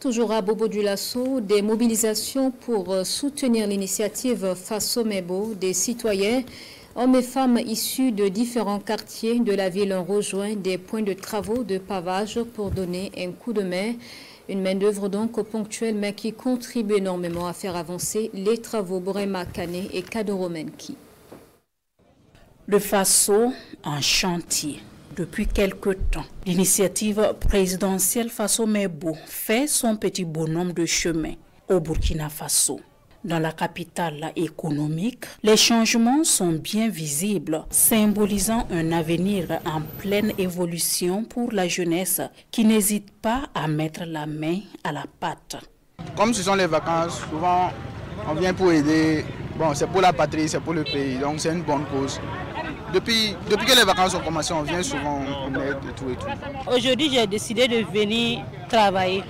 toujours à Bobo Dioulasso, des mobilisations pour soutenir l'initiative Faso Mebo des citoyens, hommes et femmes issus de différents quartiers de la ville ont rejoint des points de travaux de pavage pour donner un coup de main. Une main-d'œuvre donc ponctuelle mais qui contribue énormément à faire avancer les travaux Borema Kane et Kadoro Menki. Le Faso en chantier. Depuis quelque temps, l'initiative présidentielle Faso Mebo fait son petit bonhomme de chemin au Burkina Faso. Dans la capitale économique, les changements sont bien visibles, symbolisant un avenir en pleine évolution pour la jeunesse qui n'hésite pas à mettre la main à la pâte. Comme ce sont les vacances, souvent on vient pour aider. Bon, c'est pour la patrie, c'est pour le pays, donc c'est une bonne cause. Depuis que les vacances ont commencé, on vient souvent en aide et tout et tout. Aujourd'hui, j'ai décidé de venir travailler.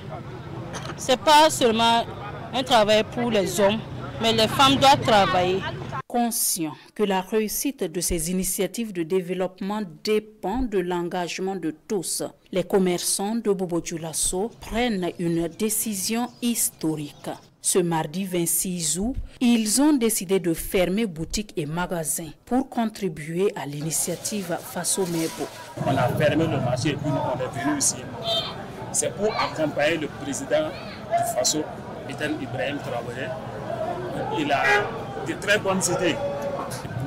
Ce n'est pas seulement un travail pour les hommes, mais les femmes doivent travailler. Conscient que la réussite de ces initiatives de développement dépend de l'engagement de tous, les commerçants de Bobo Dioulasso prennent une décision historique. Ce mardi 26 août, ils ont décidé de fermer boutiques et magasins pour contribuer à l'initiative Faso Mebo. On a fermé le marché et puis on est venu ici. C'est pour accompagner le président du Faso, Eten Ibrahim Traoré. Il a de très bonnes idées.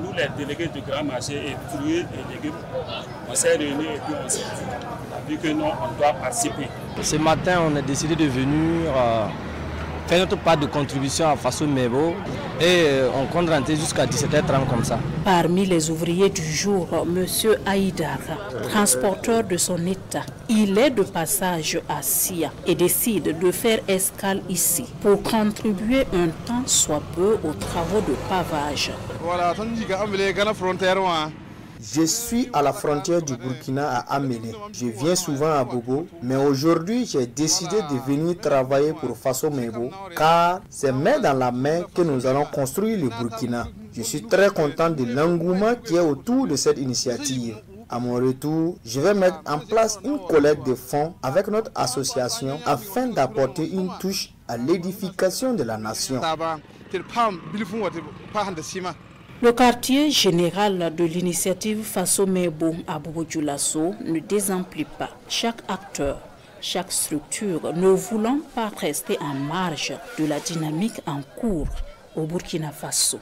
Nous, les délégués du grand marché et fruits et légumes, on s'est réunis et puis on s'est dit que non, on doit participer. Ce matin, on a décidé de venir faire notre part de contribution à Faso Mebo et on compte rentrer jusqu'à 17h30 comme ça. Parmi les ouvriers du jour, M. Haïdar, transporteur de son état, il est de passage à Sia et décide de faire escale ici pour contribuer un tant soit peu aux travaux de pavage. Voilà, je suis à la frontière du Burkina à Améné. Je viens souvent à Bobo, mais aujourd'hui j'ai décidé de venir travailler pour Faso Mebo car c'est main dans la main que nous allons construire le Burkina. Je suis très content de l'engouement qui est autour de cette initiative. À mon retour, je vais mettre en place une collecte de fonds avec notre association afin d'apporter une touche à l'édification de la nation. Le quartier général de l'initiative Faso Mebo à Bobo Dioulasso ne désemplit pas chaque acteur, chaque structure, ne voulant pas rester en marge de la dynamique en cours au Burkina Faso.